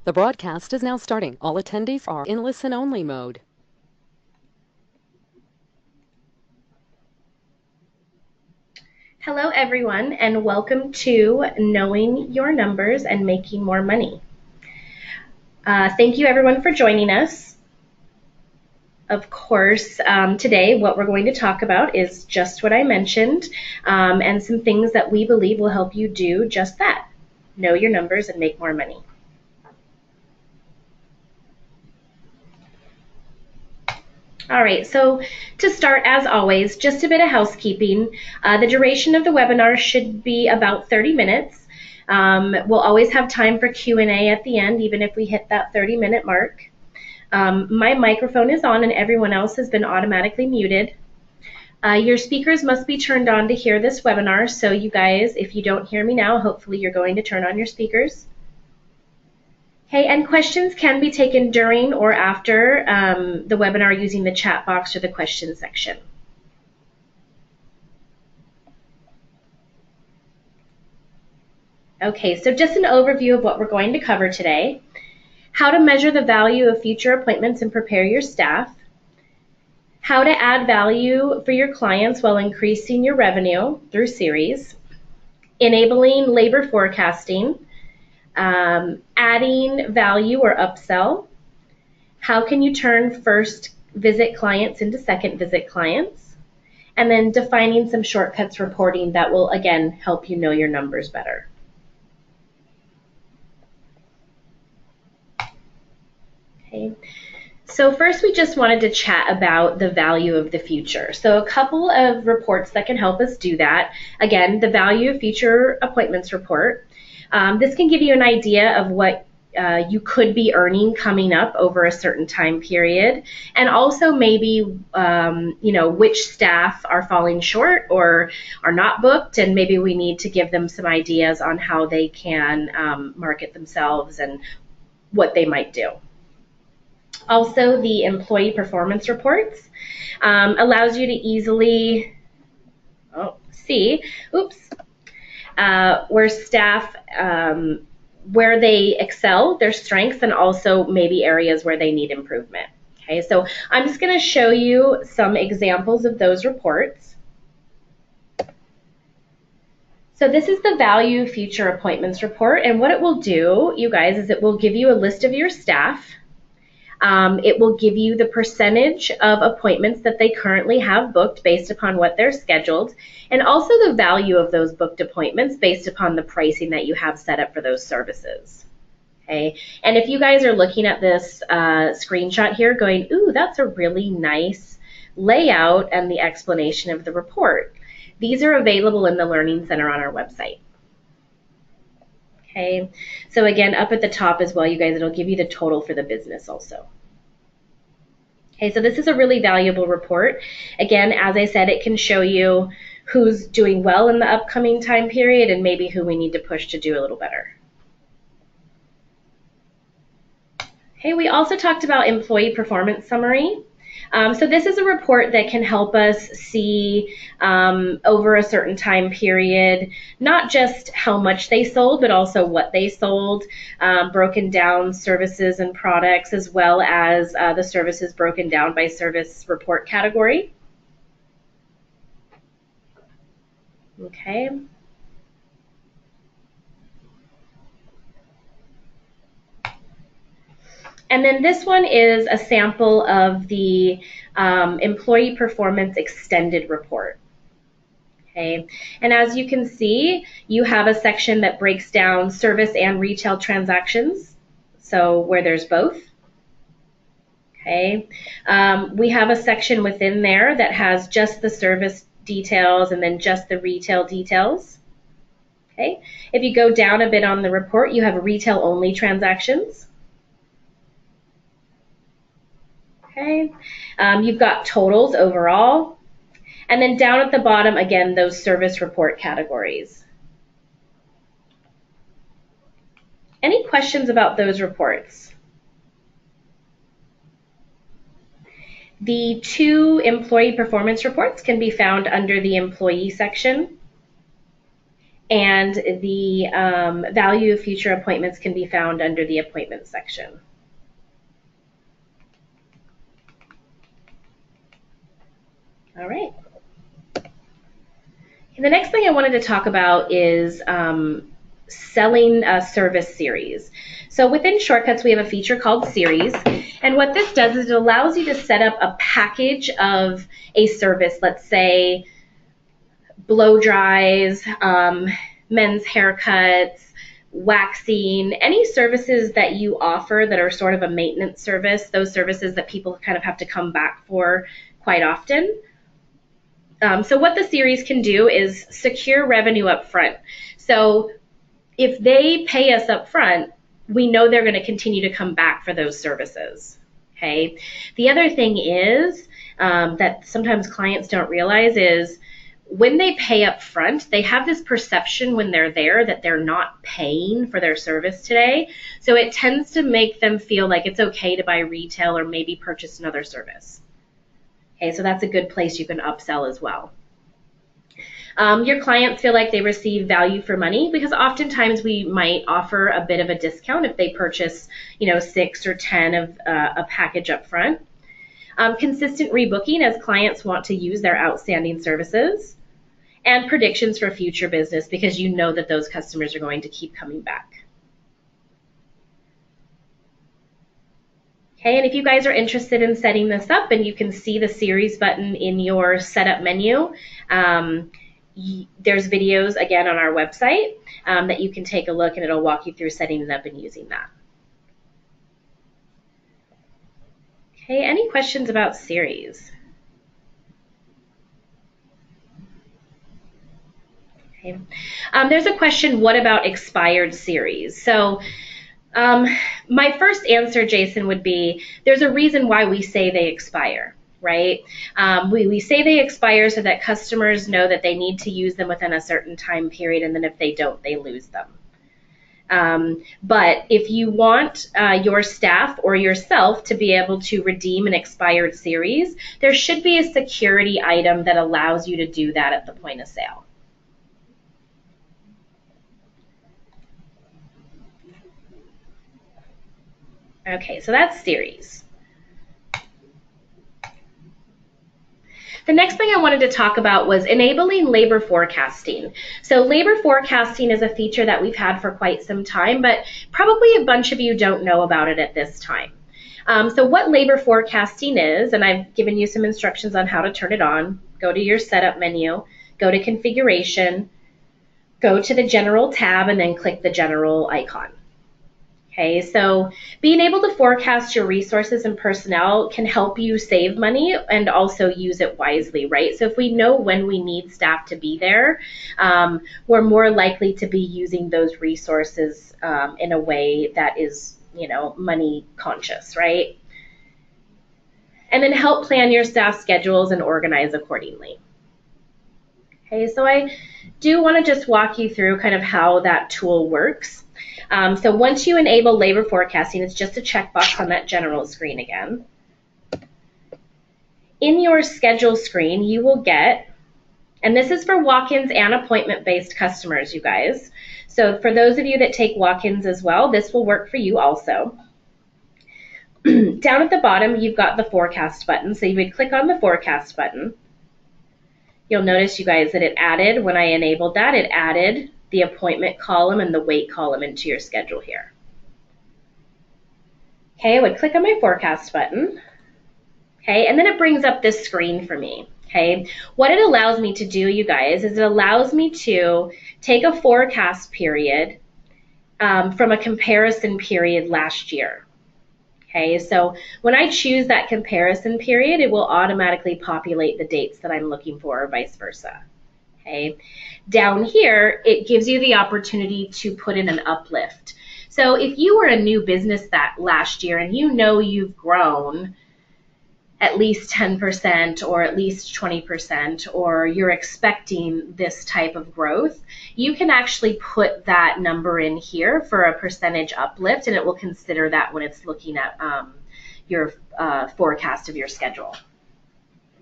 The broadcast is now starting. All attendees are in listen-only mode. Hello everyone, and welcome to Knowing Your Numbers and Making More Money. Thank you everyone for joining us. Of course, today what we're going to talk about is just what I mentioned, and some things that we believe will help you do just that. Know your numbers and make more money. All right, so to start, as always, just a bit of housekeeping. The duration of the webinar should be about 30 minutes. We'll always have time for Q&A at the end, even if we hit that 30-minute mark. My microphone is on and everyone else has been automatically muted. Your speakers must be turned on to hear this webinar, so you guys, if you don't hear me now, hopefully you're going to turn on your speakers. Hey, and questions can be taken during or after the webinar using the chat box or the questions section. Okay, so just an overview of what we're going to cover today. How to measure the value of future appointments and prepare your staff. How to add value for your clients while increasing your revenue through series. Enabling labor forecasting. Adding value or upsell. How can you turn first visit clients into second visit clients? And then defining some shortcuts reporting that will, again, help you know your numbers better. Okay. So first we just wanted to chat about the value of the future. So a couple of reports that can help us do that. Again, the value of future appointments report. This can give you an idea of what you could be earning coming up over a certain time period, and also maybe which staff are falling short or are not booked, and maybe we need to give them some ideas on how they can market themselves and what they might do. Also, the employee performance reports allows you to easily see, where staff, where they excel, their strengths, and also maybe areas where they need improvement. Okay, so I'm just going to show you some examples of those reports. So this is the value future appointments report, and what it will do, you guys, is it will give you a list of your staff. It will give you the percentage of appointments that they currently have booked based upon what they're scheduled, and also the value of those booked appointments based upon the pricing that you have set up for those services. Okay, and if you guys are looking at this screenshot here going, ooh, that's a really nice layout and the explanation of the report, these are available in the Learning Center on our website. Okay, so again, up at the top as well, you guys, it'll give you the total for the business also. Okay, so this is a really valuable report. Again, as I said, it can show you who's doing well in the upcoming time period and maybe who we need to push to do a little better. Okay, we also talked about employee performance summary. So this is a report that can help us see over a certain time period, not just how much they sold, but also what they sold, broken down services and products, as well as the services broken down by service report category. Okay. And then this one is a sample of the employee performance extended report. Okay, and as you can see, you have a section that breaks down service and retail transactions, so where there's both. Okay, we have a section within there that has just the service details and then just the retail details. Okay, if you go down a bit on the report, you have retail only transactions. Okay, you've got totals overall, and then down at the bottom, again, those service report categories. Any questions about those reports? The two employee performance reports can be found under the employee section, and the value of future appointments can be found under the appointments section. All right. And the next thing I wanted to talk about is selling a service series. So within Shortcuts, we have a feature called Series. And what this does is it allows you to set up a package of a service, let's say blow dries, men's haircuts, waxing, any services that you offer that are sort of a maintenance service, those services that people kind of have to come back for quite often. So what the series can do is secure revenue up front. So if they pay us up front, we know they're going to continue to come back for those services. Okay. The other thing is that sometimes clients don't realize is when they pay up front, they have this perception when they're there that they're not paying for their service today. So it tends to make them feel like it's okay to buy retail or maybe purchase another service. Okay, so that's a good place you can upsell as well. Your clients feel like they receive value for money because oftentimes we might offer a bit of a discount if they purchase, 6 or 10 of a package up front. Consistent rebooking as clients want to use their outstanding services, and predictions for future business because you know that those customers are going to keep coming back. Okay, and if you guys are interested in setting this up, and you can see the series button in your setup menu, there's videos again on our website that you can take a look, and it'll walk you through setting it up and using that. Okay, any questions about series? Okay. There's a question, what about expired series? So my first answer, Jason, would be there's a reason why we say they expire, right? We say they expire so that customers know that they need to use them within a certain time period, and then if they don't, they lose them. But if you want your staff or yourself to be able to redeem an expired series, there should be a security item that allows you to do that at the point of sale. Okay, so that's series. The next thing I wanted to talk about was enabling labor forecasting. So labor forecasting is a feature that we've had for quite some time, but probably a bunch of you don't know about it at this time. So what labor forecasting is, and I've given you some instructions on how to turn it on. Go to your setup menu, go to configuration, go to the general tab, and then click the general icon. Okay, so being able to forecast your resources and personnel can help you save money and also use it wisely, right? So if we know when we need staff to be there, we're more likely to be using those resources in a way that is, money conscious, right? And then help plan your staff schedules and organize accordingly. Okay, so I do want to just walk you through kind of how that tool works. So once you enable labor forecasting, it's just a checkbox on that general screen again. In your schedule screen, you will get, and this is for walk-ins and appointment-based customers, you guys. So for those of you that take walk-ins as well, this will work for you also. Down at the bottom, you've got the forecast button. So you would click on the forecast button. You'll notice, you guys, that it added, when I enabled that, it added the appointment column and the wait column into your schedule here. Okay, I would click on my forecast button. Okay, and then it brings up this screen for me. Okay, what it allows me to do, you guys, is it allows me to take a forecast period from a comparison period last year. Okay, so when I choose that comparison period, it will automatically populate the dates that I'm looking for, or vice versa. Okay. Down here, it gives you the opportunity to put in an uplift. So if you were a new business that last year and you know you've grown at least 10% or at least 20%, or you're expecting this type of growth, you can actually put that number in here for a percentage uplift, and it will consider that when it's looking at your forecast of your schedule.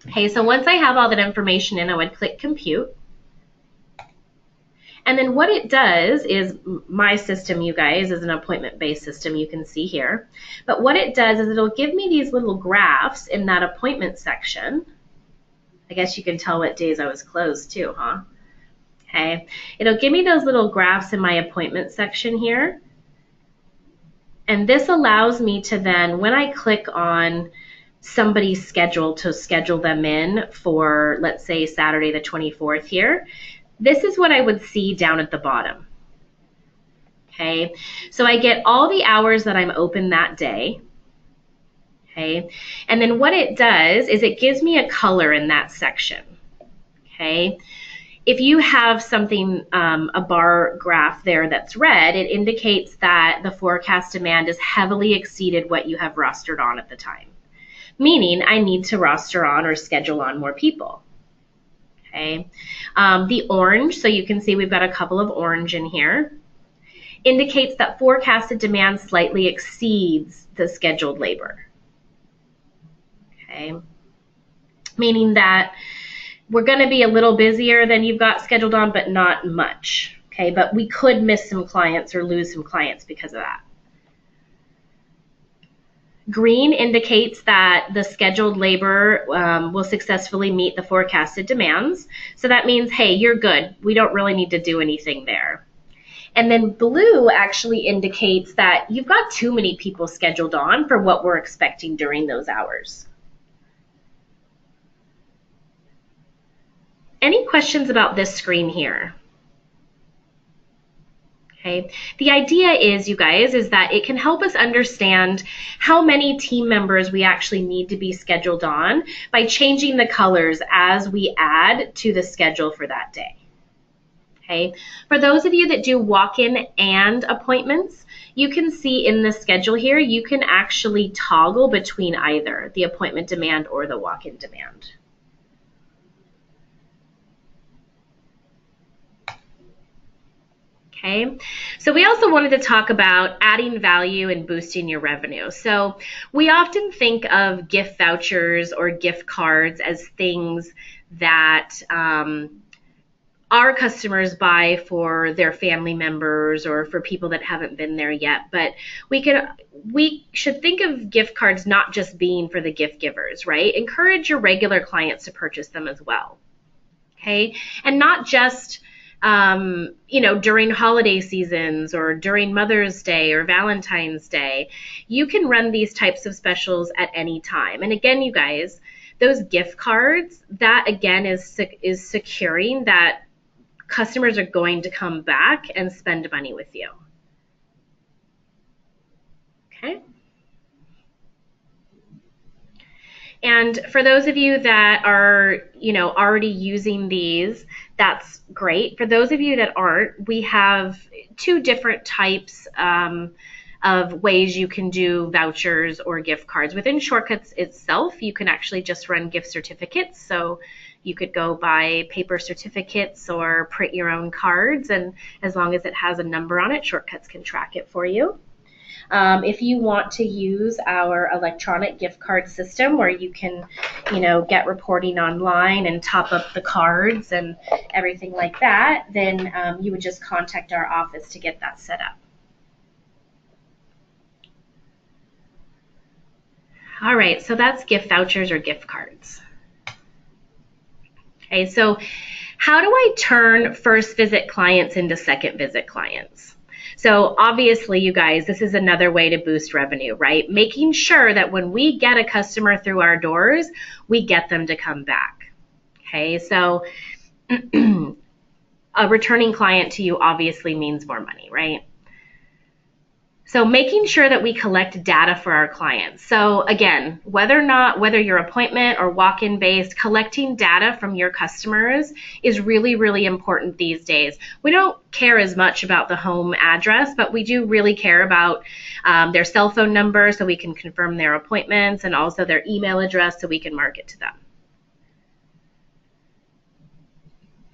Okay, so once I have all that information in, I would click compute. And then what it does is, my system, you guys, is an appointment-based system, you can see here. But what it does is it'll give me these little graphs in that appointment section. I guess you can tell what days I was closed too, huh? Okay. It'll give me those little graphs in my appointment section here. And this allows me to then, when I click on somebody's schedule to schedule them in for, let's say, Saturday the 24th here, this is what I would see down at the bottom. Okay, so I get all the hours that I'm open that day. Okay, and then what it does is it gives me a color in that section. Okay, if you have something, a bar graph there that's red, it indicates that the forecast demand has heavily exceeded what you have rostered on at the time, meaning I need to roster on or schedule on more people. Okay. The orange, so you can see we've got a couple of orange in here, indicates that forecasted demand slightly exceeds the scheduled labor. Okay. Meaning that we're going to be a little busier than you've got scheduled on, but not much. Okay. But we could miss some clients or lose some clients because of that. Green indicates that the scheduled labor will successfully meet the forecasted demands. So that means, hey, you're good. We don't really need to do anything there. And then blue actually indicates that you've got too many people scheduled on for what we're expecting during those hours. Any questions about this screen here? Okay. The idea is, you guys, is that it can help us understand how many team members we actually need to be scheduled on by changing the colors as we add to the schedule for that day. Okay. For those of you that do walk-in and appointments, you can see in the schedule here, you can actually toggle between either the appointment demand or the walk-in demand. Okay, so we also wanted to talk about adding value and boosting your revenue. So we often think of gift vouchers or gift cards as things that our customers buy for their family members or for people that haven't been there yet. But we should think of gift cards not just being for the gift givers, right? Encourage your regular clients to purchase them as well. Okay, and not just during holiday seasons or during Mother's Day or Valentine's Day. You can run these types of specials at any time. And again, you guys, those gift cards, that again is securing that customers are going to come back and spend money with you. Okay. And for those of you that are, already using these, that's great. For those of you that aren't, we have two different types of ways you can do vouchers or gift cards. Within Shortcuts itself, you can actually just run gift certificates. So you could go buy paper certificates or print your own cards, and as long as it has a number on it, Shortcuts can track it for you. If you want to use our electronic gift card system where you can, get reporting online and top up the cards and everything like that, then you would just contact our office to get that set up. All right, so that's gift vouchers or gift cards. Okay, so how do I turn first visit clients into second visit clients? So obviously, you guys, this is another way to boost revenue, right? Making sure that when we get a customer through our doors, we get them to come back. Okay, so a returning client to you obviously means more money, right? So making sure that we collect data for our clients. So again, whether you're appointment or walk-in based, collecting data from your customers is really, really important these days. We don't care as much about the home address, but we do really care about their cell phone number so we can confirm their appointments, and also their email address so we can market to them.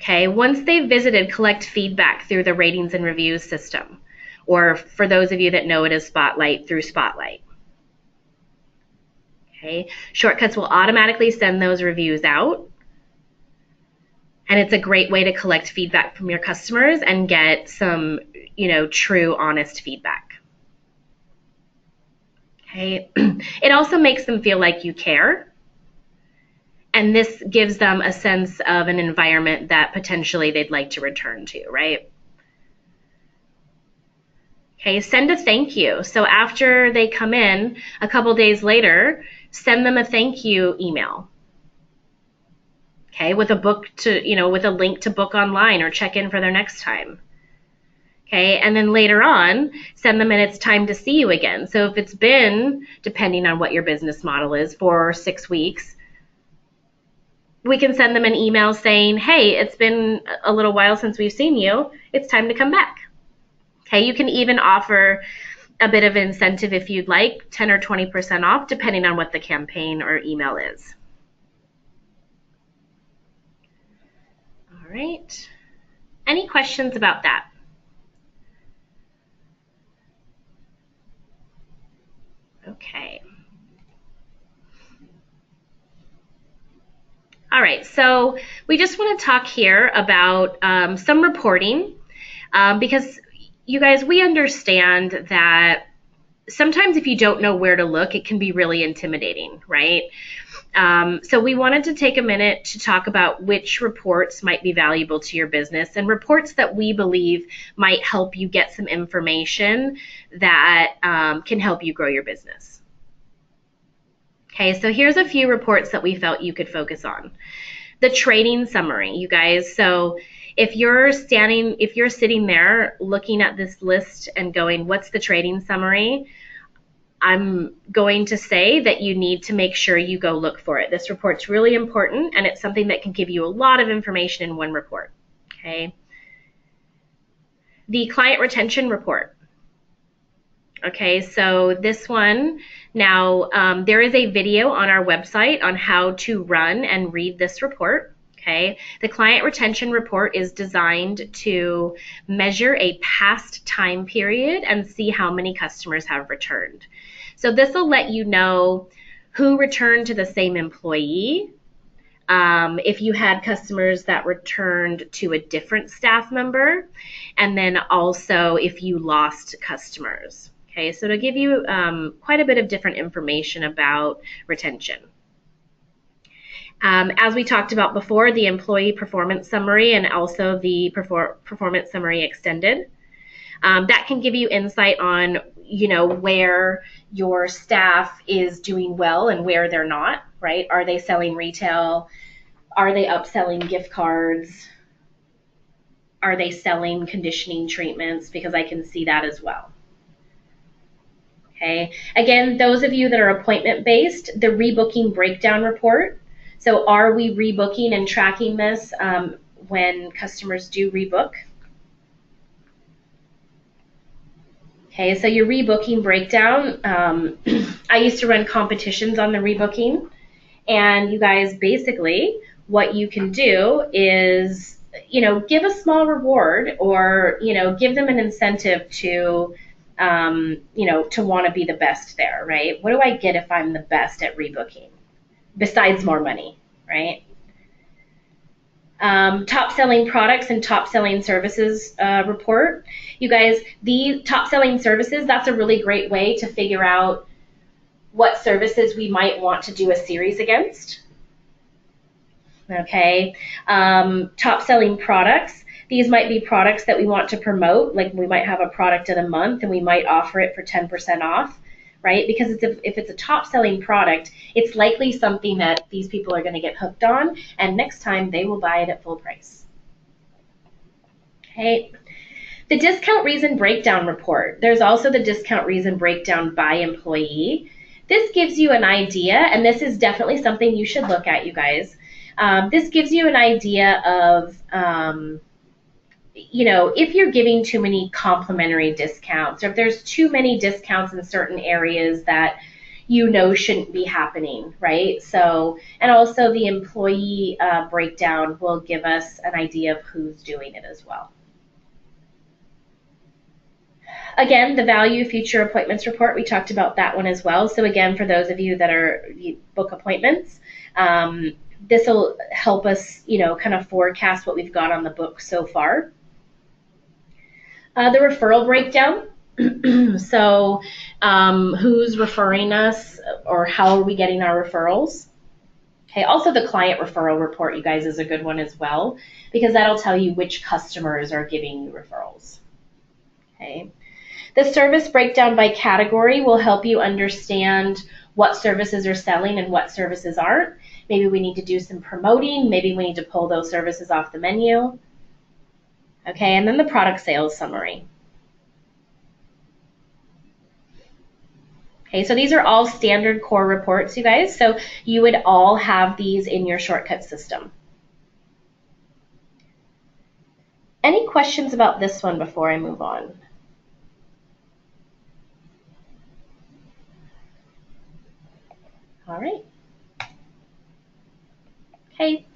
Okay, once they've visited, collect feedback through the ratings and reviews system. Or for those of you that know it as Spotlight, through Spotlight. Okay, Shortcuts will automatically send those reviews out. And it's a great way to collect feedback from your customers and get some, true, honest feedback. Okay. It also makes them feel like you care. And this gives them a sense of an environment that potentially they'd like to return to, right? Okay, send a thank you. So after they come in a couple days later, send them a thank you email. Okay, with a link to book online or check in for their next time. Okay, and then later on, send them, and it's time to see you again. So if it's been, depending on what your business model is, 4 or 6 weeks, we can send them an email saying, hey, it's been a little while since we've seen you. It's time to come back. Okay, you can even offer a bit of incentive if you'd like, 10 or 20% off, depending on what the campaign or email is. All right. Any questions about that? Okay. All right, so we just want to talk here about some reporting because you guys, we understand that sometimes if you don't know where to look, it can be really intimidating, right? So we wanted to take a minute to talk about which reports might be valuable to your business and reports that we believe might help you get some information that can help you grow your business. Okay, so here's a few reports that we felt you could focus on. The trading summary, you guys. So if you're sitting there looking at this list and going, what's the trading summary? I'm going to say that you need to make sure you go look for it. This report's really important, and it's something that can give you a lot of information in one report. Okay. The client retention report. Okay, so this one, now there is a video on our website on how to run and read this report. Okay, the client retention report is designed to measure a past time period and see how many customers have returned. So this will let you know who returned to the same employee, if you had customers that returned to a different staff member, and then also if you lost customers. Okay, so it'll give you quite a bit of different information about retention. As we talked about before, the employee performance summary and also the performance summary extended. That can give you insight on, where your staff is doing well and where they're not, right? Are they selling retail? Are they upselling gift cards? Are they selling conditioning treatments? Because I can see that as well. Okay. Again, those of you that are appointment-based, the rebooking breakdown report. So are we rebooking and tracking this when customers do rebook? Okay, so your rebooking breakdown, I used to run competitions on the rebooking, and you guys, basically what you can do is, give a small reward or, give them an incentive to, to want to be the best there, right? What do I get if I'm the best at rebooking? Besides more money, right? Top selling products and top selling services report. You guys, the top selling services, that's a really great way to figure out what services we might want to do a series against. Okay. Top selling products. These might be products that we want to promote, like we might have a product of the month and we might offer it for 10% off. Right? Because if it's a top-selling product, it's likely something that these people are going to get hooked on, and next time they will buy it at full price. Okay. The discount reason breakdown report. There's also the discount reason breakdown by employee. This gives you an idea, and this is definitely something you should look at, you guys. This gives you an idea of if you're giving too many complimentary discounts, or if there's too many discounts in certain areas that shouldn't be happening, right? So, and also the employee breakdown will give us an idea of who's doing it as well. Again, the value future appointments report, we talked about that one as well. So again, for those of you that you book appointments, This will help us, kind of forecast what we've got on the book so far. The referral breakdown. So who's referring us, or how are we getting our referrals? Okay, also the client referral report, you guys, is a good one as well, because that'll tell you which customers are giving you referrals. Okay. The service breakdown by category will help you understand what services are selling and what services aren't. Maybe we need to do some promoting. Maybe we need to pull those services off the menu. Okay, and then the product sales summary. Okay, so these are all standard core reports, you guys. So you would all have these in your shortcut system. Any questions about this one before I move on? All right. Okay,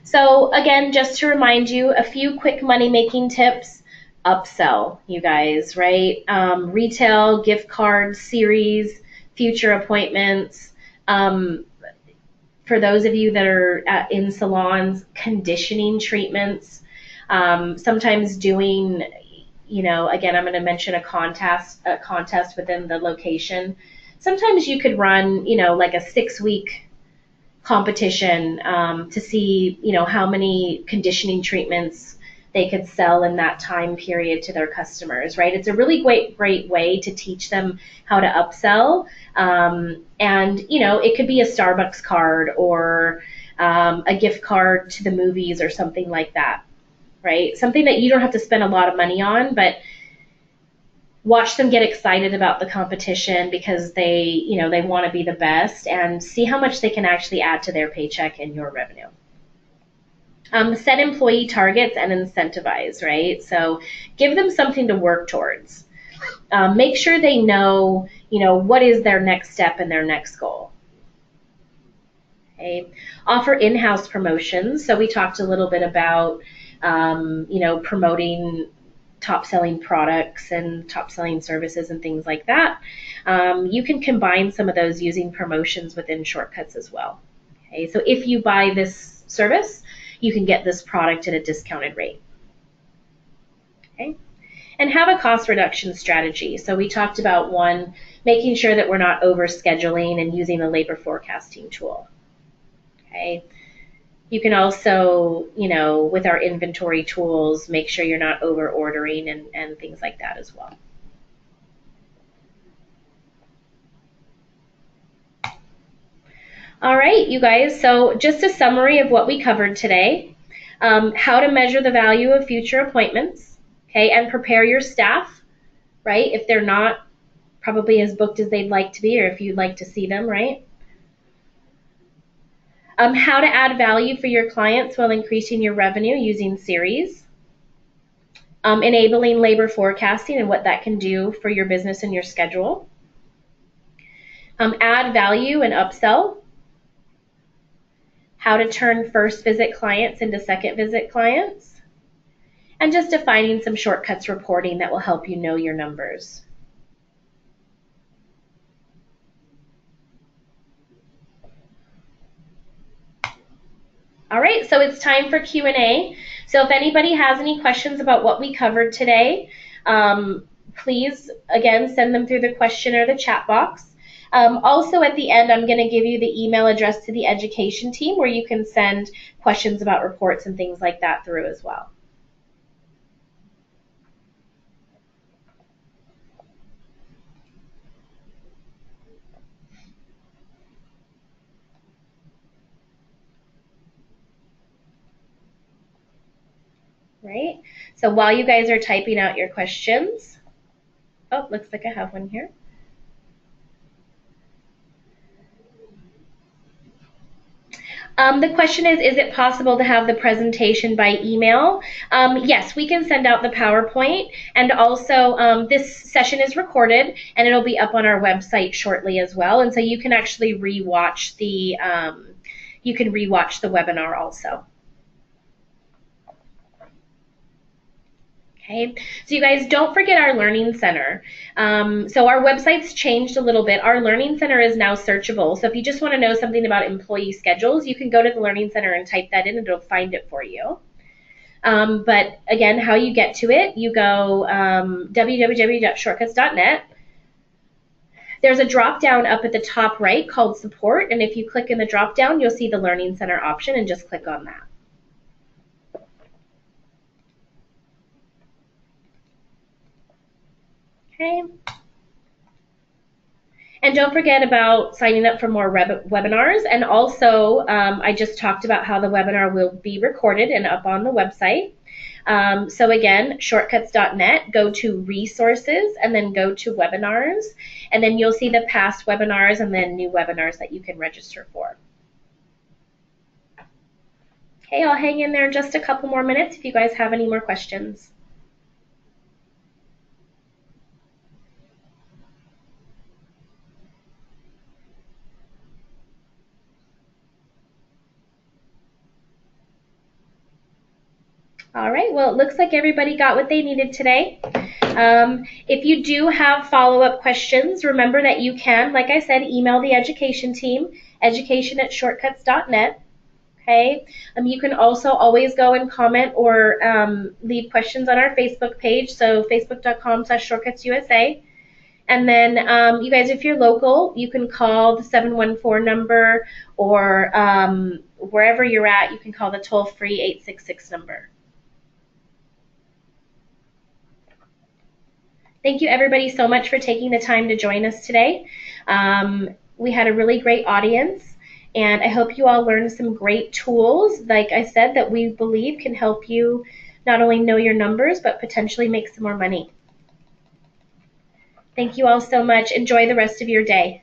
so again, just to remind you, a few quick money-making tips. Upsell, you guys, right? Retail, gift cards, series, future appointments. For those of you that are in salons, conditioning treatments. Sometimes doing, again, I'm going to mention a contest within the location. Sometimes you could run, like a 6-week competition to see, how many conditioning treatments they could sell in that time period to their customers, right? It's a really great way to teach them how to upsell. And, it could be a Starbucks card or a gift card to the movies or something like that, right? Something that you don't have to spend a lot of money on, but watch them get excited about the competition because they want to be the best, and see how much they can actually add to their paycheck and your revenue. Set employee targets and incentivize, right? So give them something to work towards. Make sure they know, what is their next step and their next goal. Okay. Offer in-house promotions. So we talked a little bit about, promoting top-selling products and top-selling services and things like that. You can combine some of those using promotions within shortcuts as well. Okay, so if you buy this service, you can get this product at a discounted rate. Okay, and have a cost reduction strategy. So we talked about one, making sure that we're not over scheduling and using a labor forecasting tool. Okay. You can also, with our inventory tools, make sure you're not over ordering and things like that as well. All right, you guys, so just a summary of what we covered today. How to measure the value of future appointments, okay, and prepare your staff, right, if they're not probably as booked as they'd like to be, or if you'd like to see them, right? How to add value for your clients while increasing your revenue using series. Enabling labor forecasting and what that can do for your business and your schedule. Add value and upsell. How to turn first visit clients into second visit clients. And just defining some shortcuts reporting that will help you know your numbers. All right, so it's time for Q&A. So if anybody has any questions about what we covered today, please, again, send them through the question or the chat box. Also, at the end, I'm going to give you the email address to the education team where you can send questions about reports and things like that through as well. Right? So while you guys are typing out your questions, oh, looks like I have one here. The question is it possible to have the presentation by email? Yes, we can send out the PowerPoint, and also this session is recorded and it'll be up on our website shortly as well, and so you can actually rewatch the webinar also. Okay, so you guys don't forget our Learning Center. So our website's changed a little bit. Our Learning Center is now searchable. So if you just want to know something about employee schedules, you can go to the Learning Center and type that in and it'll find it for you. But again, how you get to it, you go www.shortcuts.net. There's a drop down up at the top right called Support, and if you click in the drop down, you'll see the Learning Center option and just click on that. Okay. And don't forget about signing up for more webinars. And also, I just talked about how the webinar will be recorded and up on the website. So again, shortcuts.net, go to resources and then go to webinars. And then you'll see the past webinars and then new webinars that you can register for. Okay, I'll hang in there just a couple more minutes if you guys have any more questions. All right, well, it looks like everybody got what they needed today. If you do have follow-up questions, remember that you can, like I said, email the education team, education@shortcuts.net. Okay. You can also always go and comment or leave questions on our Facebook page, so facebook.com/shortcutsusa. And then you guys, if you're local, you can call the 714 number, or wherever you're at, you can call the toll-free 866 number. Thank you, everybody, so much for taking the time to join us today. We had a really great audience, and I hope you all learned some great tools, like I said, that we believe can help you not only know your numbers, but potentially make some more money. Thank you all so much. Enjoy the rest of your day.